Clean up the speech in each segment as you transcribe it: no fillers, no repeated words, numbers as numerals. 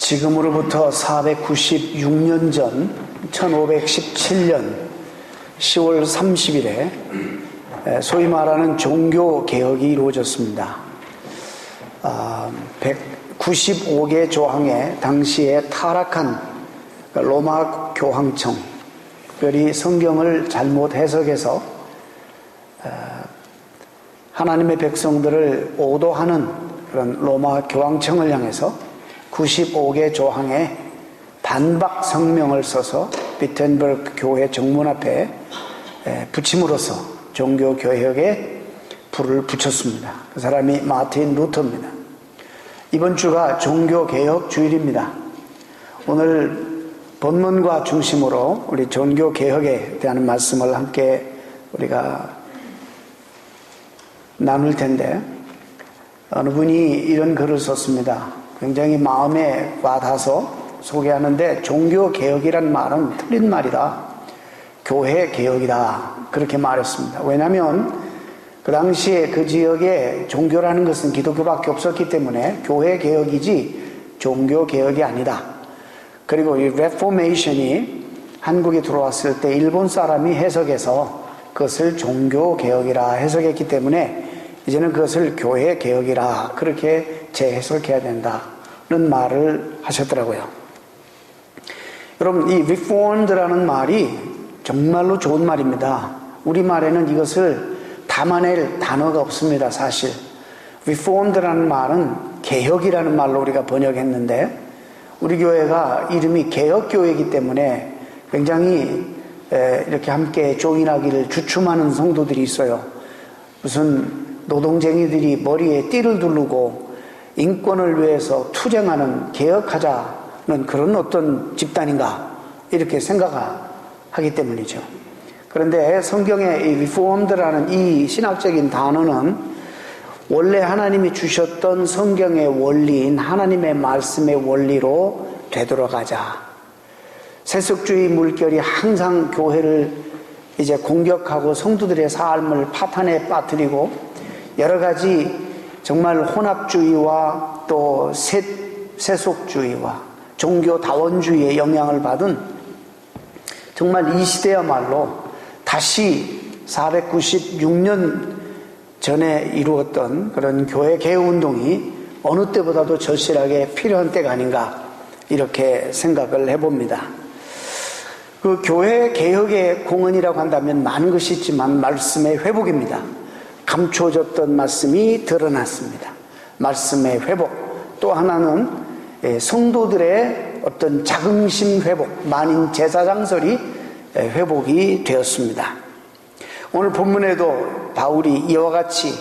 지금으로부터 496년 전 1517년 10월 30일에 소위 말하는 종교개혁이 이루어졌습니다. 195개 조항의 당시에 타락한 로마 교황청, 특별히 성경을 잘못 해석해서 하나님의 백성들을 오도하는 그런 로마 교황청을 향해서 95개 조항의 반박 성명을 써서 비텐버그 교회 정문 앞에 붙임으로써 종교개혁에 불을 붙였습니다. 그 사람이 마틴 루터입니다. 이번 주가 종교개혁 주일입니다. 오늘 본문과 중심으로 우리 종교개혁에 대한 말씀을 함께 우리가 나눌 텐데, 어느 분이 이런 글을 썼습니다. 굉장히 마음에 와닿아서 소개하는데, 종교개혁이란 말은 틀린 말이다, 교회개혁이다, 그렇게 말했습니다. 왜냐하면 그 당시에 그 지역에 종교라는 것은 기독교밖에 없었기 때문에 교회개혁이지 종교개혁이 아니다. 그리고 이 레포메이션이 한국에 들어왔을 때 일본 사람이 해석해서 그것을 종교개혁이라 해석했기 때문에 이제는 그것을 교회개혁이라 그렇게 재해석해야 된다는 말을 하셨더라고요. 여러분, 이 reformed라는 말이 정말로 좋은 말입니다. 우리말에는 이것을 담아낼 단어가 없습니다. 사실 reformed라는 말은 개혁이라는 말로 우리가 번역했는데, 우리 교회가 이름이 개혁교회이기 때문에 굉장히 이렇게 함께 조인하기를 주춤하는 성도들이 있어요. 무슨 노동쟁이들이 머리에 띠를 두르고 인권을 위해서 투쟁하는, 개혁하자는 그런 어떤 집단인가 이렇게 생각하기 때문이죠. 그런데 성경의 이 reformed라는 이 신학적인 단어는 원래 하나님이 주셨던 성경의 원리인 하나님의 말씀의 원리로 되돌아가자. 세속주의 물결이 항상 교회를 이제 공격하고 성도들의 삶을 파탄에 빠뜨리고 여러 가지 정말 혼합주의와 또 세속주의와 종교다원주의의 영향을 받은, 정말 이 시대야말로 다시 496년 전에 이루었던 그런 교회 개혁운동이 어느 때보다도 절실하게 필요한 때가 아닌가 이렇게 생각을 해봅니다. 그 교회 개혁의 공헌이라고 한다면 많은 것이 있지만 말씀의 회복입니다. 감춰졌던 말씀이 드러났습니다. 말씀의 회복. 또 하나는 성도들의 어떤 자긍심 회복, 만인 제사장설이 회복이 되었습니다. 오늘 본문에도 바울이 이와 같이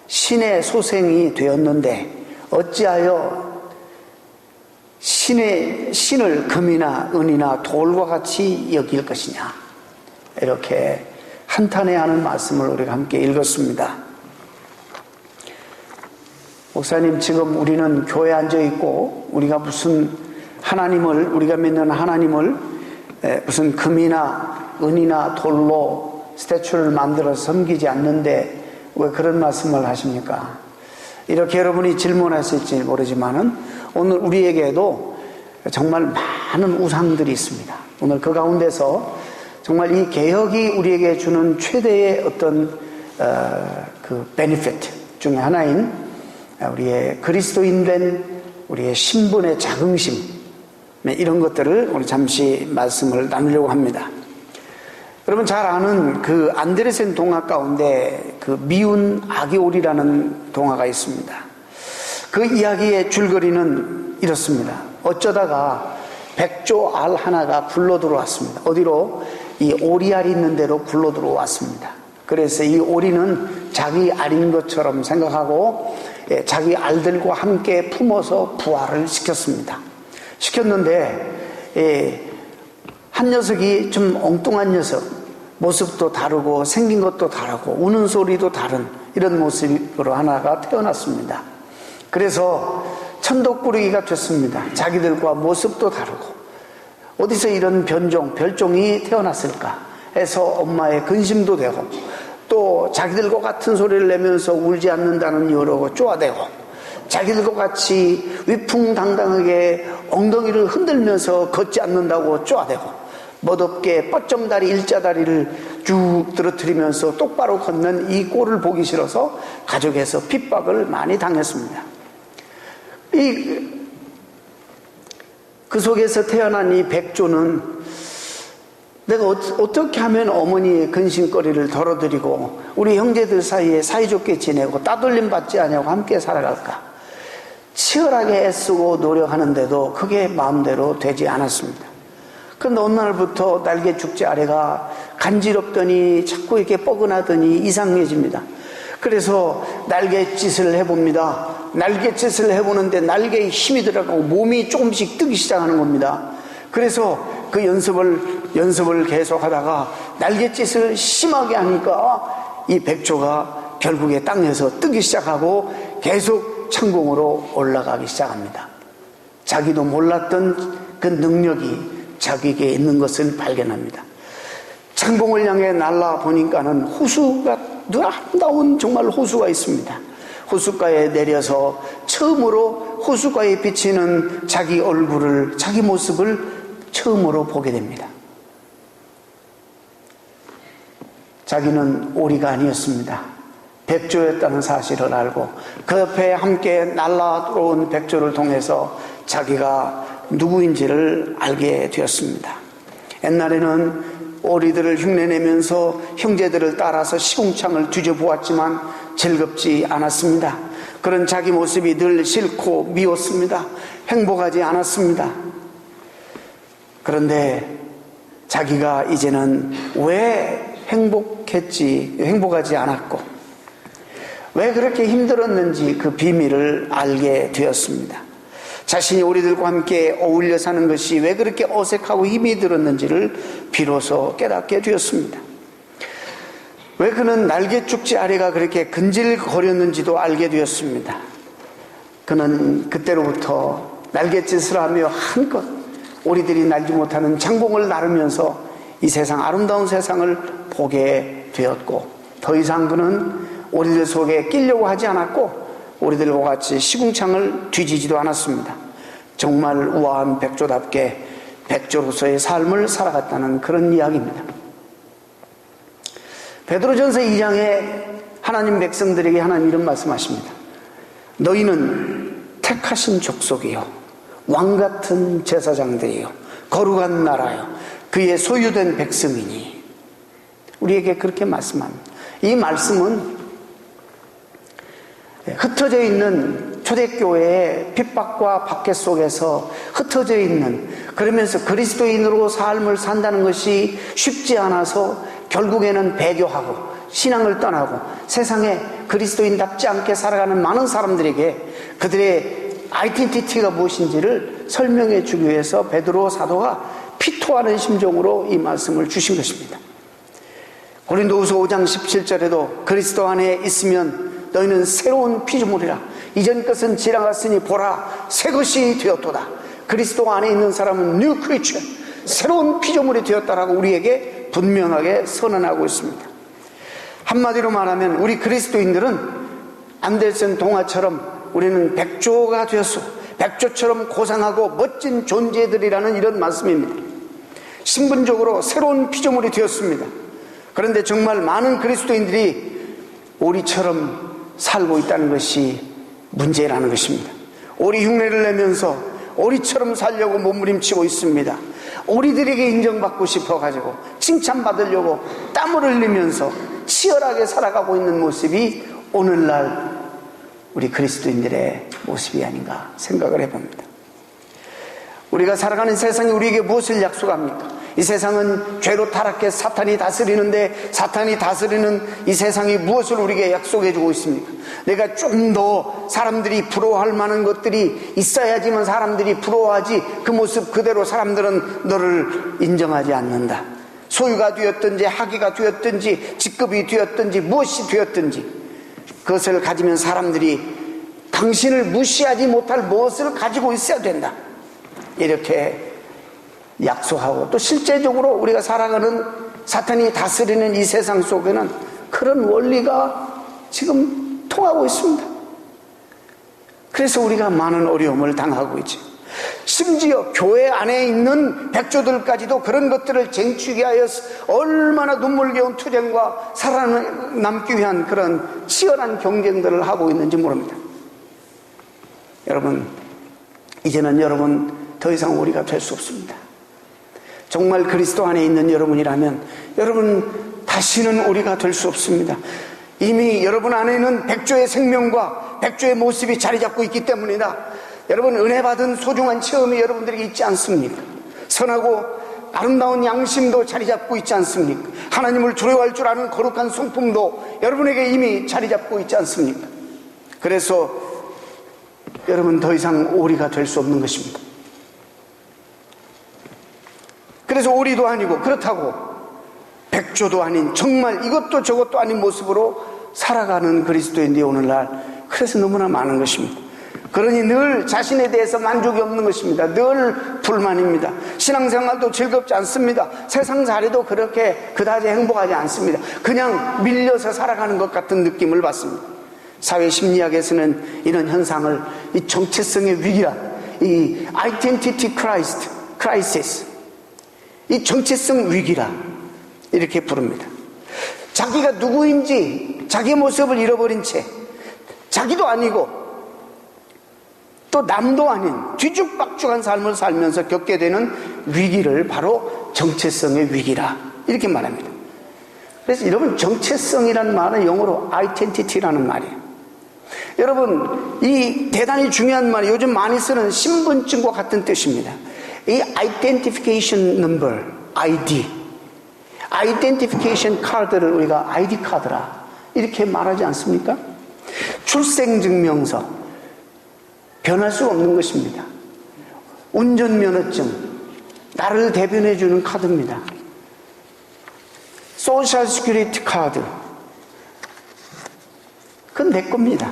신의 소생이 되었는데 어찌하여 신을 금이나 은이나 돌과 같이 여길 것이냐, 이렇게 한탄해하는 말씀을 우리가 함께 읽었습니다. 목사님, 지금 우리는 교회에 앉아있고 우리가 무슨 하나님을, 우리가 믿는 하나님을 무슨 금이나 은이나 돌로 스태츄를 만들어서 섬기지 않는데 왜 그런 말씀을 하십니까? 이렇게 여러분이 질문하실지 모르지만은 오늘 우리에게도 정말 많은 우상들이 있습니다. 오늘 그 가운데서 정말 이 개혁이 우리에게 주는 최대의 어떤 그 베니피트 중에 하나인 우리의 그리스도인된 우리의 신분의 자긍심, 이런 것들을 우리 잠시 말씀을 나누려고 합니다. 여러분 잘 아는 그 안데르센 동화 가운데 그 미운 아기오리라는 동화가 있습니다. 그 이야기의 줄거리는 이렇습니다. 어쩌다가 백조 알 하나가 굴러 들어왔습니다. 어디로? 이 오리알이 있는 데로 굴러 들어왔습니다. 그래서 이 오리는 자기 알인 것처럼 생각하고 자기 알들과 함께 품어서 부화를 시켰는데 한 녀석이 좀 엉뚱한 녀석, 모습도 다르고 생긴 것도 다르고 우는 소리도 다른 이런 모습으로 하나가 태어났습니다. 그래서 천덕꾸러기가 됐습니다. 자기들과 모습도 다르고 어디서 이런 별종이 태어났을까 해서 엄마의 근심도 되고, 또 자기들과 같은 소리를 내면서 울지 않는다는 이유로 쪼아대고, 자기들과 같이 위풍당당하게 엉덩이를 흔들면서 걷지 않는다고 쪼아대고 멋없게 뻗점다리 일자다리를 쭉 떨어뜨리면서 똑바로 걷는 이 꼴을 보기 싫어서 가족에서 핍박을 많이 당했습니다. 그 속에서 태어난 이 백조는 내가 어떻게 하면 어머니의 근심거리를 덜어드리고 우리 형제들 사이에 사이좋게 지내고 따돌림 받지 않냐고 함께 살아갈까? 치열하게 애쓰고 노력하는데도 그게 마음대로 되지 않았습니다. 그런데 어느 날부터 날개 축제 아래가 간지럽더니 자꾸 이렇게 뻐근하더니 이상해집니다. 그래서 날갯짓을 해봅니다. 날갯짓을 해보는데 날개에 힘이 들어가고 몸이 조금씩 뜨기 시작하는 겁니다. 그래서 그 연습을 계속 하다가 날갯짓을 심하게 하니까 이 백조가 결국에 땅에서 뜨기 시작하고 계속 창공으로 올라가기 시작합니다. 자기도 몰랐던 그 능력이 자기에게 있는 것을 발견합니다. 창공을 향해 날아보니까는 호수가, 아름다운 정말 호수가 있습니다. 호숫가에 내려서 처음으로 호숫가에 비치는 자기 얼굴을, 자기 모습을 처음으로 보게 됩니다. 자기는 오리가 아니었습니다. 백조였다는 사실을 알고 그 옆에 함께 날아들어온 백조를 통해서 자기가 누구인지를 알게 되었습니다. 옛날에는 오리들을 흉내내면서 형제들을 따라서 시궁창을 뒤져보았지만 즐겁지 않았습니다. 그런 자기 모습이 늘 싫고 미웠습니다. 행복하지 않았습니다. 그런데 자기가 이제는 왜 행복하지 않았고 왜 그렇게 힘들었는지 그 비밀을 알게 되었습니다. 자신이 오리들과 함께 어울려 사는 것이 왜 그렇게 어색하고 힘이 들었는지를 비로소 깨닫게 되었습니다. 왜 그는 날갯축지 아래가 그렇게 근질거렸는지도 알게 되었습니다. 그는 그때로부터 날갯짓을 하며 한껏 오리들이 날지 못하는 창공을 나르면서 이 세상, 아름다운 세상을 보게 되었고 더 이상 그는 오리들 속에 끼려고 하지 않았고 오리들과 같이 시궁창을 뒤지지도 않았습니다. 정말 우아한 백조답게 백조로서의 삶을 살아갔다는 그런 이야기입니다. 베드로전서 2장에 하나님 백성들에게 하나님 이런 말씀하십니다. 너희는 택하신 족속이요 왕같은 제사장들이요 거룩한 나라요 그의 소유된 백성이니. 우리에게 그렇게 말씀합니다. 이 말씀은 흩어져 있는 초대교회의 핍박과 박해 속에서 흩어져 있는, 그러면서 그리스도인으로 삶을 산다는 것이 쉽지 않아서 결국에는 배교하고 신앙을 떠나고 세상에 그리스도인답지 않게 살아가는 많은 사람들에게 그들의 아이덴티티가 무엇인지를 설명해 주기 위해서 베드로 사도가 피토하는 심정으로 이 말씀을 주신 것입니다. 고린도후서 5장 17절에도 그리스도 안에 있으면 너희는 새로운 피조물이라 이전 것은 지나갔으니 보라 새 것이 되었도다. 그리스도 안에 있는 사람은 뉴 크리처, 새로운 피조물이 되었다라고 우리에게 분명하게 선언하고 있습니다. 한마디로 말하면 우리 그리스도인들은 안데슨 동화처럼 우리는 백조가 되었소, 백조처럼 고상하고 멋진 존재들이라는 이런 말씀입니다. 신분적으로 새로운 피조물이 되었습니다. 그런데 정말 많은 그리스도인들이 오리처럼 살고 있다는 것이 문제라는 것입니다. 오리 흉내를 내면서 오리처럼 살려고 몸부림치고 있습니다. 오리들에게 인정받고 싶어가지고 칭찬받으려고 땀을 흘리면서 치열하게 살아가고 있는 모습이 오늘날 우리 그리스도인들의 모습이 아닌가 생각을 해봅니다. 우리가 살아가는 세상이 우리에게 무엇을 약속합니까? 이 세상은 죄로 타락해 사탄이 다스리는데 사탄이 다스리는 이 세상이 무엇을 우리에게 약속해 주고 있습니까? 내가 좀 더 사람들이 부러워할 만한 것들이 있어야지만 사람들이 부러워하지 그 모습 그대로 사람들은 너를 인정하지 않는다. 소유가 되었든지 학위가 되었든지 직급이 되었든지 무엇이 되었든지 그것을 가지면 사람들이 당신을 무시하지 못할 무엇을 가지고 있어야 된다. 이렇게 약속하고 또 실제적으로 우리가 살아가는 사탄이 다스리는 이 세상 속에는 그런 원리가 지금 통하고 있습니다. 그래서 우리가 많은 어려움을 당하고 있죠. 심지어 교회 안에 있는 백조들까지도 그런 것들을 쟁취하기 위하여 얼마나 눈물겨운 투쟁과 살아남기 위한 그런 치열한 경쟁들을 하고 있는지 모릅니다. 여러분, 이제는 여러분 더 이상 우리가 될 수 없습니다. 정말 그리스도 안에 있는 여러분이라면 여러분 다시는 우리가 될 수 없습니다. 이미 여러분 안에는 백조의 생명과 백조의 모습이 자리 잡고 있기 때문이다. 여러분, 은혜 받은 소중한 체험이 여러분들에게 있지 않습니까? 선하고 아름다운 양심도 자리 잡고 있지 않습니까? 하나님을 두려워할 줄 아는 거룩한 성품도 여러분에게 이미 자리 잡고 있지 않습니까? 그래서 여러분 더 이상 오리가 될 수 없는 것입니다. 그래서 오리도 아니고 그렇다고 백조도 아닌 정말 이것도 저것도 아닌 모습으로 살아가는 그리스도인들이 오늘날 그래서 너무나 많은 것입니다. 그러니 늘 자신에 대해서 만족이 없는 것입니다. 늘 불만입니다. 신앙생활도 즐겁지 않습니다. 세상살이도 그렇게 그다지 행복하지 않습니다. 그냥 밀려서 살아가는 것 같은 느낌을 받습니다. 사회심리학에서는 이런 현상을 이 정체성의 위기라, 이 identity crisis, 이 정체성 위기라 이렇게 부릅니다. 자기가 누구인지 자기 모습을 잃어버린 채 자기도 아니고 또 남도 아닌 뒤죽박죽한 삶을 살면서 겪게 되는 위기를 바로 정체성의 위기라 이렇게 말합니다. 그래서 여러분, 정체성이라는 말은 영어로 identity라는 말이에요. 여러분, 이 대단히 중요한 말이 요즘 많이 쓰는 신분증과 같은 뜻입니다. 이 identification number, ID, identification 카드를 우리가 ID 카드라 이렇게 말하지 않습니까? 출생증명서, 변할 수 없는 것입니다. 운전면허증, 나를 대변해주는 카드입니다. 소셜 시큐리티 카드, 그건 내 겁니다.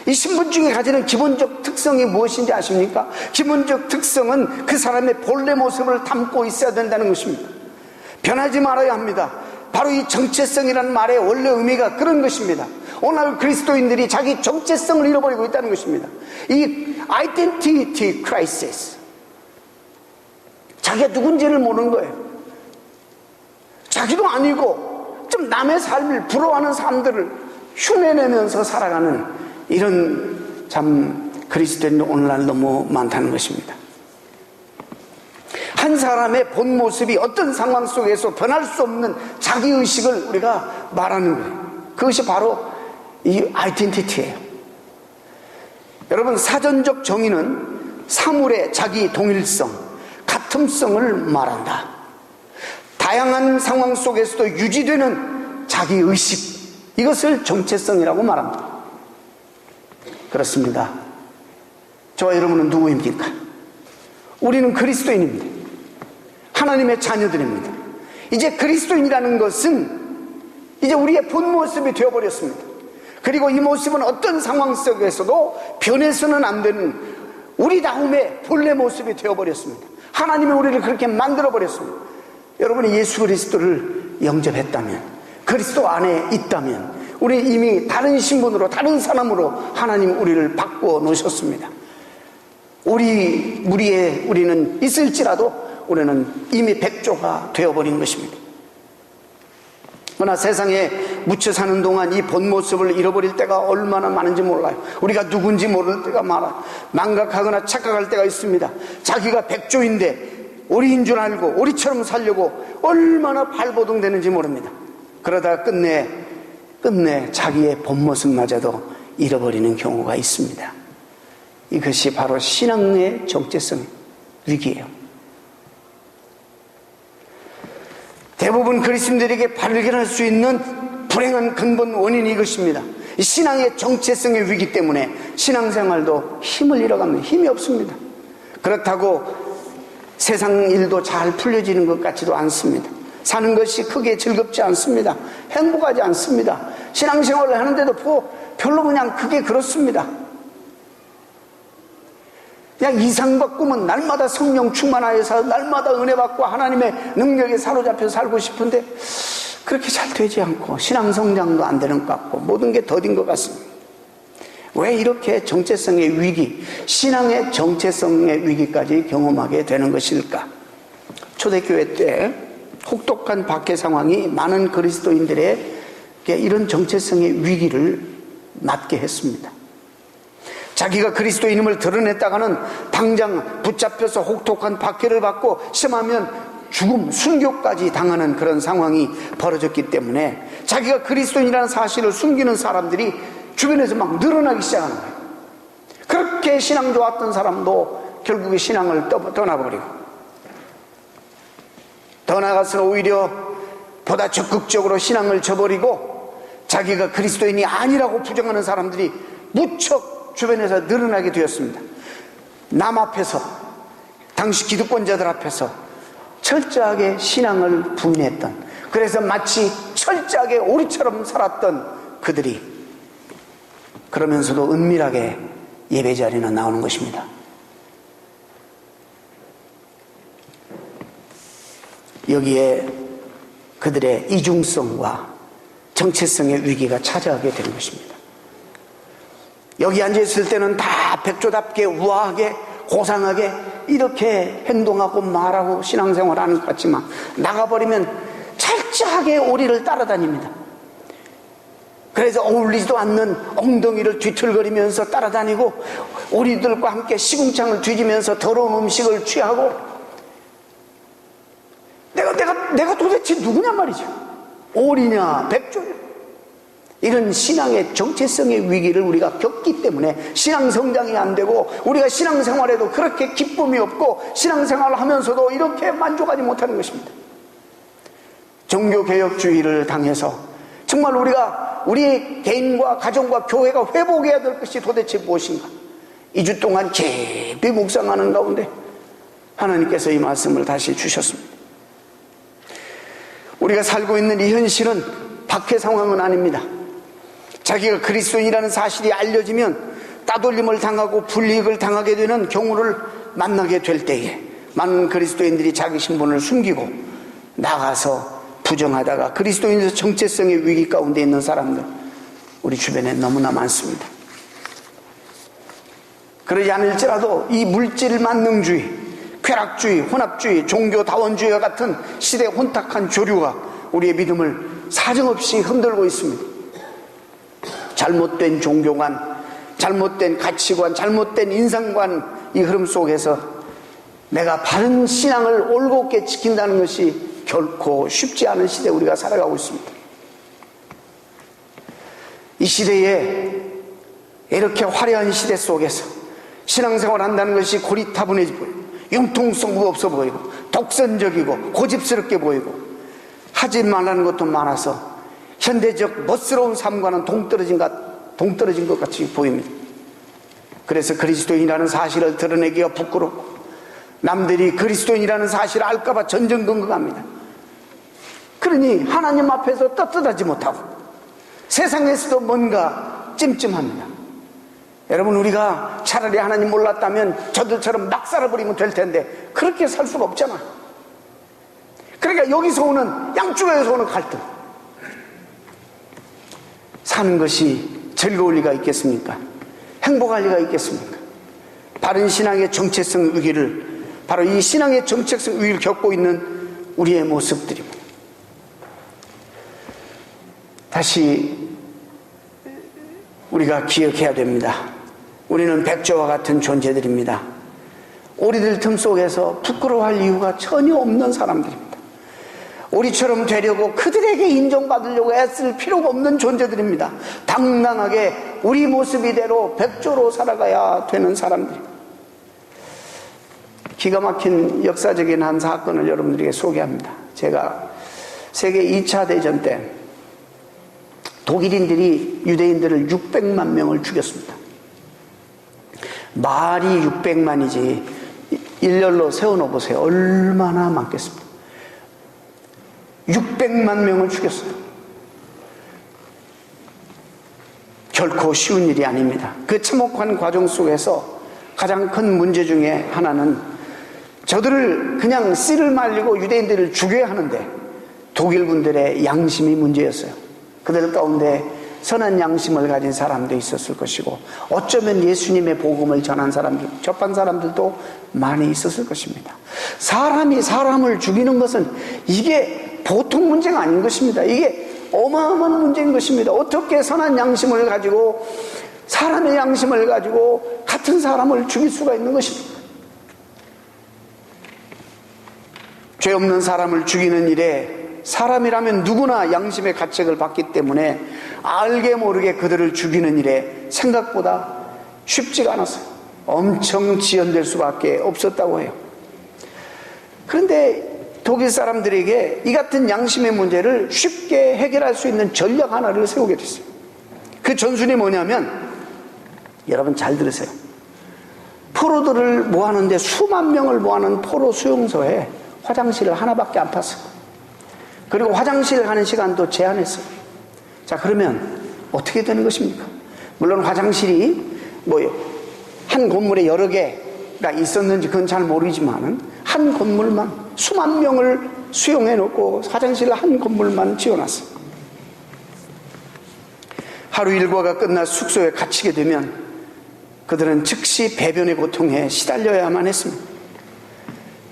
이 신분증이 가지는 기본적 특성이 무엇인지 아십니까? 기본적 특성은 그 사람의 본래 모습을 담고 있어야 된다는 것입니다. 변하지 말아야 합니다. 바로 이 정체성이라는 말의 원래 의미가 그런 것입니다. 오늘 그리스도인들이 자기 정체성을 잃어버리고 있다는 것입니다. 이 identity crisis, 자기가 누군지를 모르는 거예요. 자기도 아니고 좀 남의 삶을 부러워하는 사람들을 흉내내면서 살아가는 이런 참 그리스도인들 오늘날 너무 많다는 것입니다. 한 사람의 본 모습이 어떤 상황 속에서 변할 수 없는 자기의식을 우리가 말하는 거예요. 그것이 바로 이 아이덴티티예요. 여러분, 사전적 정의는 사물의 자기 동일성, 같음성을 말한다. 다양한 상황 속에서도 유지되는 자기의식, 이것을 정체성이라고 말합니다. 그렇습니다. 저와 여러분은 누구입니까? 우리는 그리스도인입니다. 하나님의 자녀들입니다. 이제 그리스도인이라는 것은 이제 우리의 본 모습이 되어버렸습니다. 그리고 이 모습은 어떤 상황 속에서도 변해서는 안 되는 우리다움의 본래 모습이 되어버렸습니다. 하나님이 우리를 그렇게 만들어버렸습니다. 여러분이 예수 그리스도를 영접했다면, 그리스도 안에 있다면 우리 이미 다른 신분으로, 다른 사람으로 하나님 우리를 바꾸어 놓으셨습니다. 우리 무리에 우리는 있을지라도 우리는 이미 백조가 되어버린 것입니다. 그러나 세상에 묻혀 사는 동안 이 본 모습을 잃어버릴 때가 얼마나 많은지 몰라요. 우리가 누군지 모를 때가 많아요. 망각하거나 착각할 때가 있습니다. 자기가 백조인데 오리인 줄 알고 오리처럼 살려고 얼마나 발버둥되는지 모릅니다. 그러다가 끝내 자기의 본 모습마저도 잃어버리는 경우가 있습니다. 이것이 바로 신앙의 정체성 위기예요. 대부분 그리스도인들에게 발견할 수 있는 불행한 근본 원인이 이것입니다. 이 신앙의 정체성의 위기 때문에 신앙생활도 힘을 잃어갑니다. 힘이 없습니다. 그렇다고 세상 일도 잘 풀려지는 것 같지도 않습니다. 사는 것이 크게 즐겁지 않습니다. 행복하지 않습니다. 신앙생활을 하는데도 별로 그냥 그게 그렇습니다. 그냥 이상과 꿈은 날마다 성령 충만하여서 날마다 은혜 받고 하나님의 능력에 사로잡혀 살고 싶은데 그렇게 잘 되지 않고 신앙 성장도 안 되는 것 같고 모든 게 더딘 것 같습니다. 왜 이렇게 정체성의 위기, 신앙의 정체성의 위기까지 경험하게 되는 것일까? 초대교회 때 혹독한 박해 상황이 많은 그리스도인들에게 이런 정체성의 위기를 맞게 했습니다. 자기가 그리스도인임을 드러냈다가는 당장 붙잡혀서 혹독한 박해를 받고 심하면 죽음, 순교까지 당하는 그런 상황이 벌어졌기 때문에 자기가 그리스도인이라는 사실을 숨기는 사람들이 주변에서 막 늘어나기 시작하는 거예요. 그렇게 신앙 좋았던 사람도 결국에 신앙을 떠나버리고, 더 나아가서는 오히려 보다 적극적으로 신앙을 저버리고 자기가 그리스도인이 아니라고 부정하는 사람들이 무척 주변에서 늘어나게 되었습니다. 남 앞에서, 당시 기득권자들 앞에서 철저하게 신앙을 부인했던, 그래서 마치 철저하게 오리처럼 살았던 그들이 그러면서도 은밀하게 예배 자리는 나오는 것입니다. 여기에 그들의 이중성과 정체성의 위기가 찾아오게 되는 것입니다. 여기 앉아있을 때는 다 백조답게 우아하게 고상하게 이렇게 행동하고 말하고 신앙생활하는 것 같지만 나가버리면 철저하게 오리를 따라다닙니다. 그래서 어울리지도 않는 엉덩이를 뒤틀거리면서 따라다니고 오리들과 함께 시궁창을 뒤지면서 더러운 음식을 취하고, 내가 도대체 누구냐 말이죠. 오리냐 백조냐. 이런 신앙의 정체성의 위기를 우리가 겪기 때문에 신앙 성장이 안 되고, 우리가 신앙생활에도 그렇게 기쁨이 없고 신앙생활을 하면서도 이렇게 만족하지 못하는 것입니다. 종교개혁주의를 당해서 정말 우리의 개인과 가정과 교회가 회복해야 될 것이 도대체 무엇인가? 2주 동안 깊이 묵상하는 가운데 하나님께서 이 말씀을 다시 주셨습니다. 우리가 살고 있는 이 현실은 박해 상황은 아닙니다. 자기가 그리스도인이라는 사실이 알려지면 따돌림을 당하고 불이익을 당하게 되는 경우를 만나게 될 때에 많은 그리스도인들이 자기 신분을 숨기고 나가서 부정하다가 그리스도인에서 정체성의 위기 가운데 있는 사람들, 우리 주변에 너무나 많습니다. 그러지 않을지라도 이 물질 만능주의, 쾌락주의, 혼합주의, 종교다원주의와 같은 시대의 혼탁한 조류가 우리의 믿음을 사정없이 흔들고 있습니다. 잘못된 종교관, 잘못된 가치관, 잘못된 인상관, 이 흐름 속에서 내가 바른 신앙을 올곧게 지킨다는 것이 결코 쉽지 않은 시대에 우리가 살아가고 있습니다. 이 시대에, 이렇게 화려한 시대 속에서 신앙생활 한다는 것이 고리타분해 보이고 융통성도 없어 보이고 독선적이고 고집스럽게 보이고 하지 말라는 것도 많아서 현대적 멋스러운 삶과는 동떨어진 것 같이 보입니다. 그래서 그리스도인이라는 사실을 드러내기가 부끄럽고 남들이 그리스도인이라는 사실을 알까봐 전전긍긍합니다. 그러니 하나님 앞에서 떳떳하지 못하고 세상에서도 뭔가 찜찜합니다. 여러분, 우리가 차라리 하나님 몰랐다면 저들처럼 막 살아버리면 될 텐데 그렇게 살 수가 없잖아. 그러니까 여기서 오는, 양쪽에서 오는 갈등, 사는 것이 즐거울 리가 있겠습니까? 행복할 리가 있겠습니까? 바른 신앙의 정체성 위기를, 바로 이 신앙의 정체성 위기를 겪고 있는 우리의 모습들입니다. 다시 우리가 기억해야 됩니다. 우리는 백조와 같은 존재들입니다. 오리들 틈 속에서 부끄러워할 이유가 전혀 없는 사람들입니다. 오리처럼 되려고 그들에게 인정받으려고 애쓸 필요가 없는 존재들입니다. 당당하게 우리 모습 이대로 백조로 살아가야 되는 사람들입니다. 기가 막힌 역사적인 한 사건을 여러분들에게 소개합니다. 제가 세계 2차 대전 때 독일인들이 유대인들을 600만 명을 죽였습니다. 말이 600만이지 일렬로 세워놓으세요. 얼마나 많겠습니까? 600만 명을 죽였어요. 결코 쉬운 일이 아닙니다. 그 참혹한 과정 속에서 가장 큰 문제 중에 하나는 저들을 그냥 씨를 말리고 유대인들을 죽여야 하는데 독일군들의 양심이 문제였어요. 그들 가운데 선한 양심을 가진 사람도 있었을 것이고, 어쩌면 예수님의 복음을 전한 사람들, 접한 사람들도 많이 있었을 것입니다. 사람이 사람을 죽이는 것은 이게 보통 문제가 아닌 것입니다. 이게 어마어마한 문제인 것입니다. 어떻게 선한 양심을 가지고, 사람의 양심을 가지고 같은 사람을 죽일 수가 있는 것입니까? 죄 없는 사람을 죽이는 일에 사람이라면 누구나 양심의 가책을 받기 때문에 알게 모르게 그들을 죽이는 일에 생각보다 쉽지가 않았어요. 엄청 지연될 수밖에 없었다고 해요. 그런데 독일 사람들에게 이 같은 양심의 문제를 쉽게 해결할 수 있는 전략 하나를 세우게 됐어요. 그 전술이 뭐냐면, 여러분 잘 들으세요. 포로들을 모아놓는데 수만 명을 모아놓은 포로 수용소에 화장실을 하나밖에 안 팠어요. 그리고 화장실 가는 시간도 제한했어요. 자, 그러면 어떻게 되는 것입니까? 물론 화장실이 한 건물에 여러 개가 있었는지 그건 잘 모르지만은 한 건물만 수만 명을 수용해 놓고 화장실을 한 건물만 지어놨어요. 하루 일과가 끝나 숙소에 갇히게 되면 그들은 즉시 배변의 고통에 시달려야만 했습니다.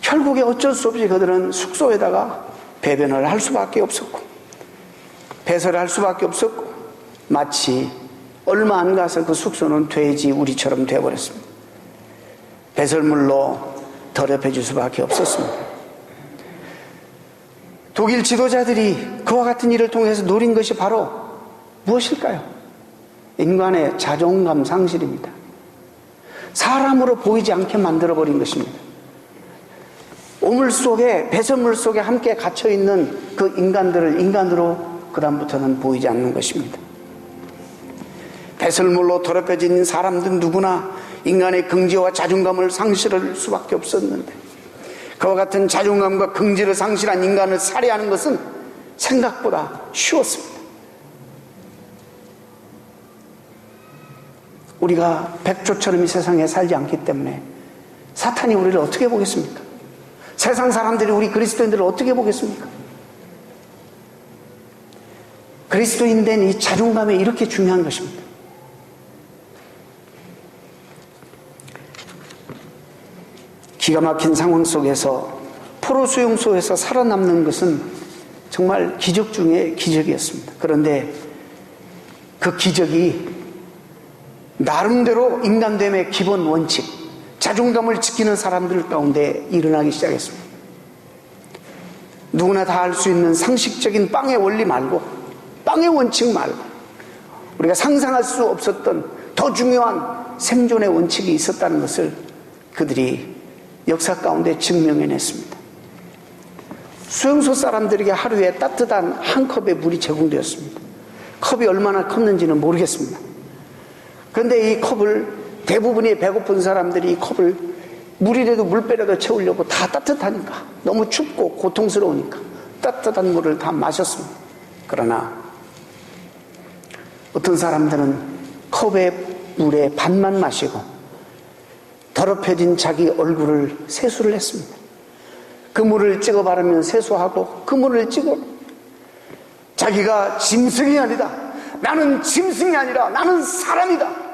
결국에 어쩔 수 없이 그들은 숙소에다가 배변을 할 수밖에 없었고, 배설을 할 수밖에 없었고, 마치 얼마 안 가서 그 숙소는 돼지 우리처럼 되어버렸습니다. 배설물로 더럽혀질 수밖에 없었습니다. 독일 지도자들이 그와 같은 일을 통해서 노린 것이 바로 무엇일까요? 인간의 자존감 상실입니다. 사람으로 보이지 않게 만들어버린 것입니다. 오물 속에, 배설물 속에 함께 갇혀있는 그 인간들을 인간으로 그다음부터는 보이지 않는 것입니다. 배설물로 더럽혀진 사람들 누구나 인간의 긍지와 자존감을 상실할 수밖에 없었는데, 그와 같은 자존감과 긍지를 상실한 인간을 살해하는 것은 생각보다 쉬웠습니다. 우리가 백조처럼 이 세상에 살지 않기 때문에 사탄이 우리를 어떻게 보겠습니까? 세상 사람들이 우리 그리스도인들을 어떻게 보겠습니까? 그리스도인 된 이 자존감이 이렇게 중요한 것입니다. 기가 막힌 상황 속에서 포로 수용소에서 살아남는 것은 정말 기적 중에 기적이었습니다. 그런데 그 기적이 나름대로 인간됨의 기본 원칙, 자존감을 지키는 사람들 가운데 일어나기 시작했습니다. 누구나 다 알 수 있는 상식적인 빵의 원리 말고, 빵의 원칙 말고, 우리가 상상할 수 없었던 더 중요한 생존의 원칙이 있었다는 것을 그들이 역사 가운데 증명해냈습니다. 수용소 사람들에게 하루에 따뜻한 한 컵의 물이 제공되었습니다. 컵이 얼마나 컸는지는 모르겠습니다. 그런데 이 컵을 대부분이 배고픈 사람들이 이 컵을 물이라도 물배라도 채우려고 다 따뜻하니까, 너무 춥고 고통스러우니까 따뜻한 물을 다 마셨습니다. 그러나 어떤 사람들은 컵의 물의 반만 마시고 더럽혀진 자기 얼굴을 세수를 했습니다. 그 물을 찍어 바르면 세수하고, 그 물을 찍어 자기가 짐승이 아니다, 나는 짐승이 아니라 나는 사람이다,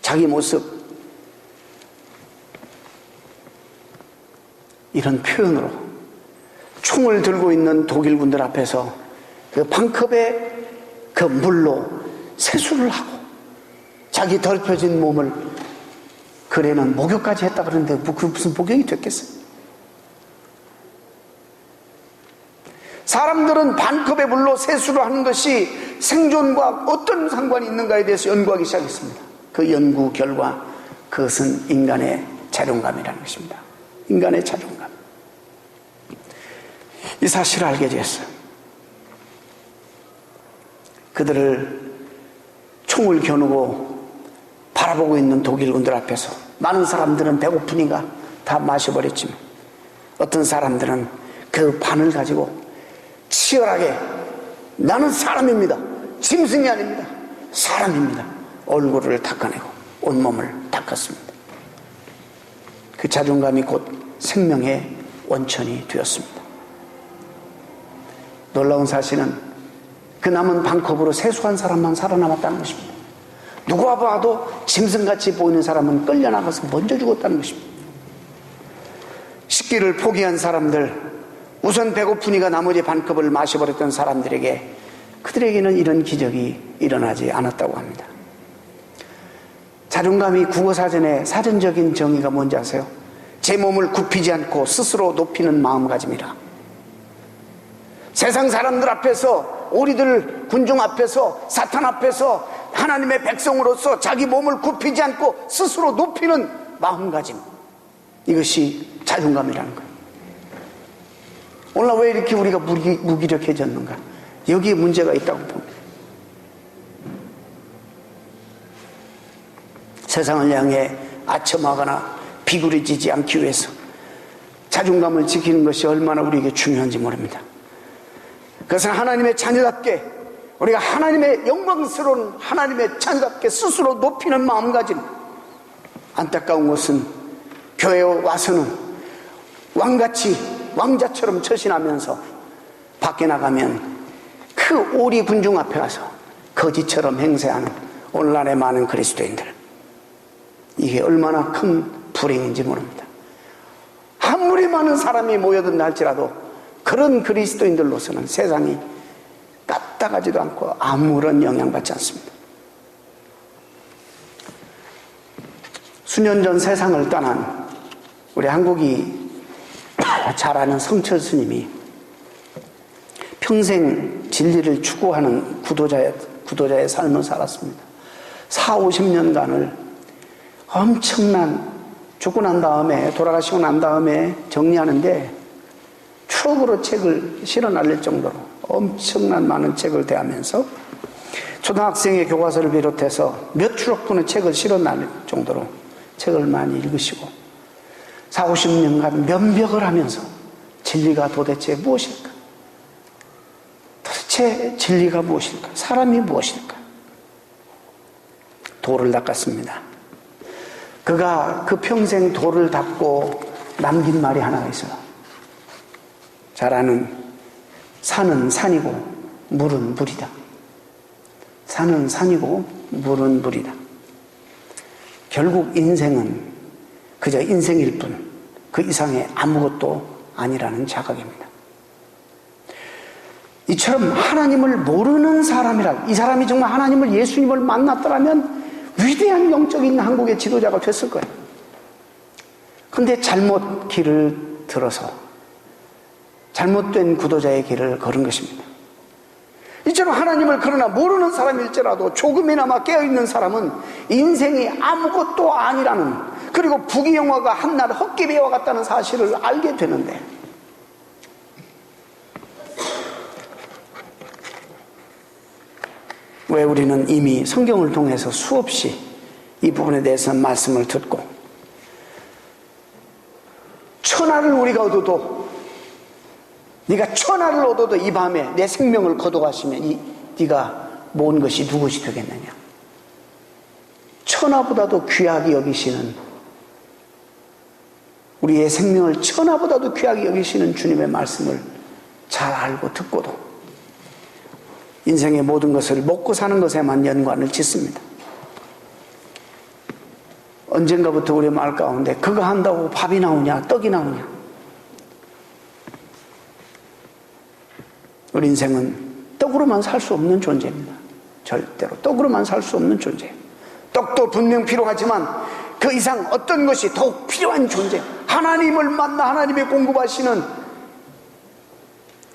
자기 모습, 이런 표현으로 총을 들고 있는 독일군들 앞에서 그 반컵의 그 물로 세수를 하고 자기 더럽혀진 몸을, 그래는 목욕까지 했다 그러는데 그 무슨 목욕이 됐겠어요? 사람들은 반컵의 물로 세수를 하는 것이 생존과 어떤 상관이 있는가에 대해서 연구하기 시작했습니다. 그 연구 결과 그것은 인간의 자존감이라는 것입니다. 인간의 자존감. 이 사실을 알게 되었어요. 그들을 총을 겨누고 바라보고 있는 독일군들 앞에서 많은 사람들은 배고프니까 다 마셔버렸지만, 어떤 사람들은 그 반을 가지고 치열하게 나는 사람입니다, 짐승이 아닙니다, 사람입니다, 얼굴을 닦아내고 온몸을 닦았습니다. 그 자존감이 곧 생명의 원천이 되었습니다. 놀라운 사실은 그 남은 반컵으로 세수한 사람만 살아남았다는 것입니다. 누가 봐도 짐승같이 보이는 사람은 끌려나가서 먼저 죽었다는 것입니다. 식기를 포기한 사람들, 우선 배고프니까 나머지 반컵을 마셔버렸던 사람들에게, 그들에게는 이런 기적이 일어나지 않았다고 합니다. 자존감이 국어사전에 사전적인 정의가 뭔지 아세요? 제 몸을 굽히지 않고 스스로 높이는 마음가짐이라. 세상 사람들 앞에서, 우리들 군중 앞에서, 사탄 앞에서 하나님의 백성으로서 자기 몸을 굽히지 않고 스스로 높이는 마음가짐, 이것이 자존감이라는 거예요. 오늘 왜 이렇게 우리가 무기력해졌는가? 여기에 문제가 있다고 봅니다. 세상을 향해 아첨하거나 비굴해지지 않기 위해서 자존감을 지키는 것이 얼마나 우리에게 중요한지 모릅니다. 그것은 하나님의 자녀답게, 우리가 하나님의 영광스러운 하나님의 자녀답게 스스로 높이는 마음가짐. 안타까운 것은 교회에 와서는 왕자처럼 처신하면서 밖에 나가면 그 오리 군중 앞에 가서 거지처럼 행세하는 오늘날의 많은 그리스도인들, 이게 얼마나 큰 불행인지 모릅니다. 아무리 많은 사람이 모여든다 할지라도 그런 그리스도인들로서는 세상이 까딱하지도 않고 아무런 영향받지 않습니다. 수년 전 세상을 떠난 우리 한국이 잘 아는 성철 스님이 평생 진리를 추구하는 구도자의 삶을 살았습니다. 40-50년간을 엄청난, 죽고 난 다음에, 돌아가시고 난 다음에 정리하는데 추억으로 책을 실어 날릴 정도로 엄청난 많은 책을 대하면서 초등학생의 교과서를 비롯해서 몇 추억분의 책을 실어 날릴 정도로 책을 많이 읽으시고 40-50년간 면벽을 하면서 진리가 도대체 무엇일까? 도대체 진리가 무엇일까? 사람이 무엇일까? 도를 닦았습니다. 그가 그 평생 도를 닦고 남긴 말이 하나가 있어요. 잘 아는, 산은 산이고 물은 물이다. 산은 산이고 물은 물이다. 결국 인생은 그저 인생일 뿐 그 이상의 아무것도 아니라는 자각입니다. 이처럼 하나님을 모르는 사람이라, 이 사람이 정말 하나님을, 예수님을 만났더라면 위대한 영적인 한국의 지도자가 됐을 거예요. 그런데 잘못 길을 들어서 잘못된 구도자의 길을 걸은 것입니다. 이처럼 하나님을 그러나 모르는 사람일지라도 조금이나마 깨어있는 사람은 인생이 아무것도 아니라는, 그리고 부귀영화가 한낱 헛기배와 같다는 사실을 알게 되는데, 왜 우리는 이미 성경을 통해서 수없이 이 부분에 대해서 말씀을 듣고, 천하를 우리가 얻어도, 네가 천하를 얻어도 이 밤에 내 생명을 거둬가시면 네가 모은 것이 누구시 되겠느냐? 천하보다도 귀하게 여기시는, 우리의 생명을 천하보다도 귀하게 여기시는 주님의 말씀을 잘 알고 듣고도 인생의 모든 것을 먹고 사는 것에만 연관을 짓습니다. 언젠가부터 우리 말 가운데 그거 한다고 밥이 나오냐, 떡이 나오냐? 우리 인생은 떡으로만 살 수 없는 존재입니다. 절대로 떡으로만 살 수 없는 존재예요. 떡도 분명 필요하지만 그 이상 어떤 것이 더욱 필요한 존재, 하나님을 만나 하나님의 공급하시는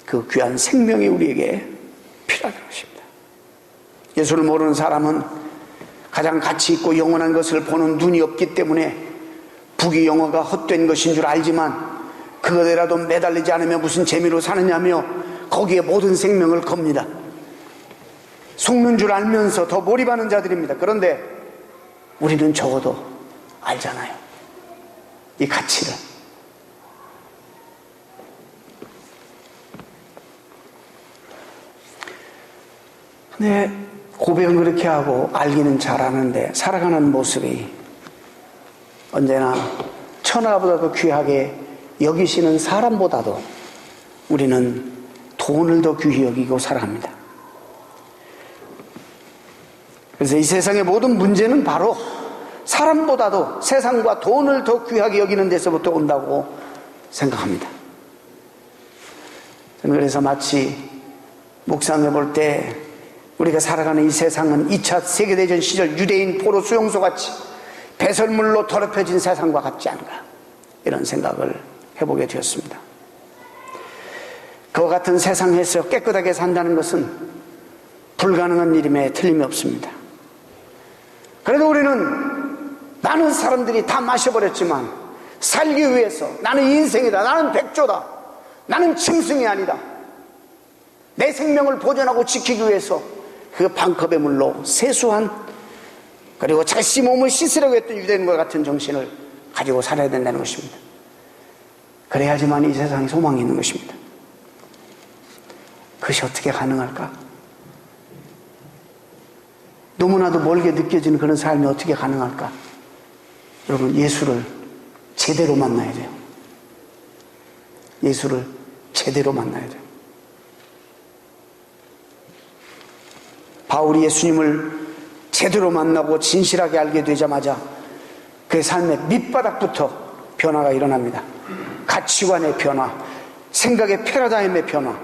그 귀한 생명이 우리에게 필요하다는 것입니다. 예수를 모르는 사람은 가장 가치 있고 영원한 것을 보는 눈이 없기 때문에 부귀영화가 헛된 것인 줄 알지만 그것에라도 매달리지 않으면 무슨 재미로 사느냐며 거기에 모든 생명을 겁니다. 속는 줄 알면서 더 몰입하는 자들입니다. 그런데 우리는 적어도 알잖아요, 이 가치를. 근데 고백은 그렇게 하고 알기는 잘하는데 살아가는 모습이 언제나 천하보다도 귀하게 여기시는 사람보다도 우리는 돈을 더 귀히 여기고 살아갑니다. 그래서 이 세상의 모든 문제는 바로 사람보다도 세상과 돈을 더 귀하게 여기는 데서부터 온다고 생각합니다. 저는 그래서 마치 묵상해 볼 때 우리가 살아가는 이 세상은 2차 세계대전 시절 유대인 포로 수용소 같이 배설물로 더럽혀진 세상과 같지 않은가, 이런 생각을 해보게 되었습니다. 그와 같은 세상에서 깨끗하게 산다는 것은 불가능한 일임에 틀림이 없습니다. 그래도 우리는 많은 사람들이 다 마셔버렸지만 살기 위해서 나는 인생이다, 나는 백조다, 나는 짐승이 아니다, 내 생명을 보존하고 지키기 위해서 그 반컵의 물로 세수한, 그리고 자신 몸을 씻으려고 했던 유대인과 같은 정신을 가지고 살아야 된다는 것입니다. 그래야지만 이 세상에 소망이 있는 것입니다. 그것이 어떻게 가능할까? 너무나도 멀게 느껴지는 그런 삶이 어떻게 가능할까? 여러분, 예수를 제대로 만나야 돼요. 예수를 제대로 만나야 돼요. 바울이 예수님을 제대로 만나고 진실하게 알게 되자마자 그의 삶의 밑바닥부터 변화가 일어납니다. 가치관의 변화, 생각의 패러다임의 변화,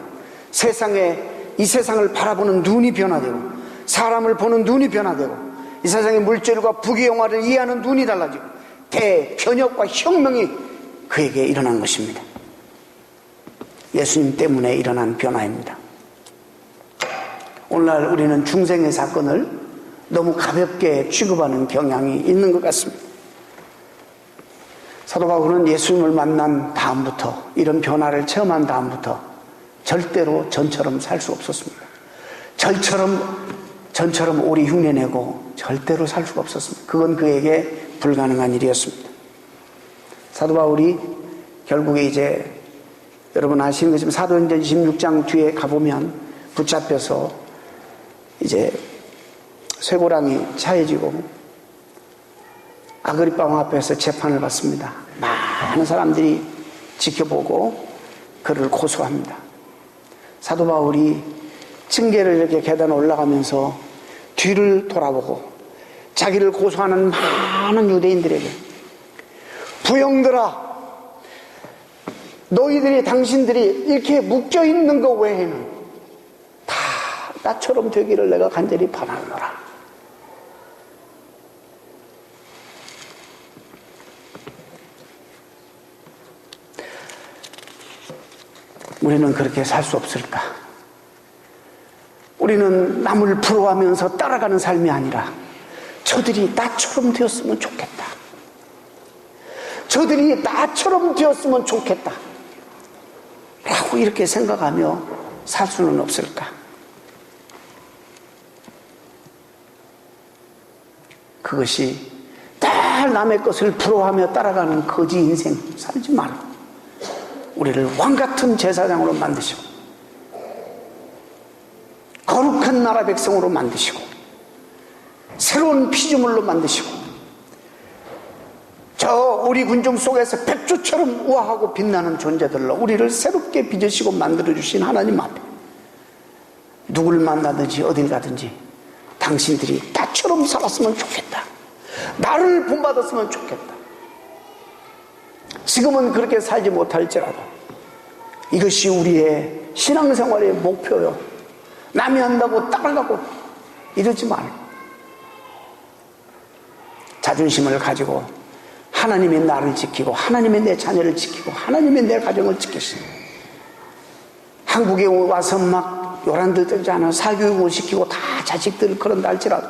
이 세상을 바라보는 눈이 변화되고, 사람을 보는 눈이 변화되고, 이 세상의 물질과 부귀영화를 이해하는 눈이 달라지고, 대변혁과 혁명이 그에게 일어난 것입니다. 예수님 때문에 일어난 변화입니다. 오늘날 우리는 중생의 사건을 너무 가볍게 취급하는 경향이 있는 것 같습니다. 사도 바울은 예수님을 만난 다음부터, 이런 변화를 체험한 다음부터 절대로 전처럼 살 수 없었습니다. 전처럼 오리 흉내내고 절대로 살 수가 없었습니다. 그건 그에게 불가능한 일이었습니다. 사도 바울이 결국에 이제 여러분 아시는 것처럼 사도행전 26장 뒤에 가보면 붙잡혀서 이제 쇠고랑이 차해지고 아그리빠 왕 앞에서 재판을 받습니다. 많은 사람들이 지켜보고 그를 고소합니다. 사도 바울이 층계를 이렇게 계단에 올라가면서 뒤를 돌아보고 자기를 고소하는 많은 유대인들에게, 부형들아, 당신들이 이렇게 묶여있는 것 외에는 다 나처럼 되기를 내가 간절히 바라노라. 우리는 그렇게 살 수 없을까? 우리는 남을 부러워하면서 따라가는 삶이 아니라 저들이 나처럼 되었으면 좋겠다, 저들이 나처럼 되었으면 좋겠다 라고 이렇게 생각하며 살 수는 없을까? 그것이 늘 남의 것을 부러워하며 따라가는 거지 인생 살지 말고 우리를 왕같은 제사장으로 만드시고 거룩한 나라 백성으로 만드시고 새로운 피조물로 만드시고 저 우리 군중 속에서 백조처럼 우아하고 빛나는 존재들로 우리를 새롭게 빚으시고 만들어주신 하나님 앞에 누구를 만나든지 어딜 가든지 당신들이 나처럼 살았으면 좋겠다, 나를 본받았으면 좋겠다. 지금은 그렇게 살지 못할지라도 이것이 우리의 신앙생활의 목표요. 남이 한다고 따라가고 이러지 말고 자존심을 가지고 하나님이 나를 지키고 하나님이 내 자녀를 지키고 하나님이 내 가정을 지키시고, 한국에 와서 막 요란들 떨지 않아 사교육을 시키고 다 자식들 그런다 할지라도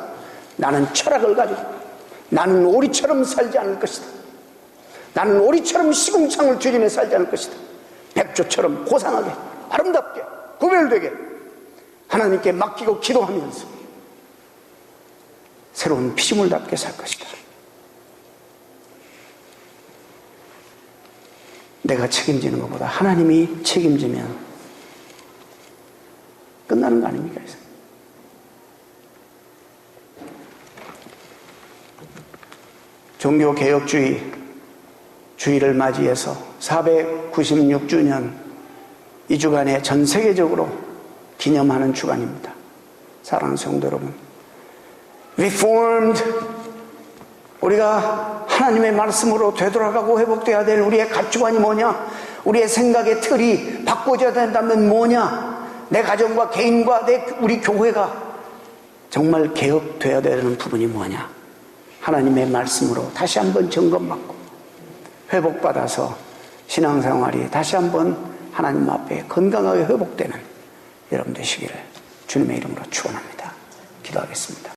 나는 철학을 가지고 나는 오리처럼 살지 않을 것이다, 나는 오리처럼 시궁창을 들이며 살지 않을 것이다, 백조처럼 고상하게 아름답게 구별되게 하나님께 맡기고 기도하면서 새로운 피조물답게 살 것이다. 내가 책임지는 것보다 하나님이 책임지면 끝나는 거 아닙니까? 종교개혁주의 주의를 맞이해서 496주년 이 주간에 전 세계적으로 기념하는 주간입니다. 사랑하는 성도 여러분, reformed, 우리가 하나님의 말씀으로 되돌아가고 회복돼야 될 우리의 가치관이 뭐냐? 우리의 생각의 틀이 바꿔져야 된다면 뭐냐? 내 가정과 개인과 우리 교회가 정말 개혁돼야 되는 부분이 뭐냐? 하나님의 말씀으로 다시 한번 점검받고 회복받아서 신앙생활이 다시 한번 하나님 앞에 건강하게 회복되는 여러분 되시기를 주님의 이름으로 축원합니다. 기도하겠습니다.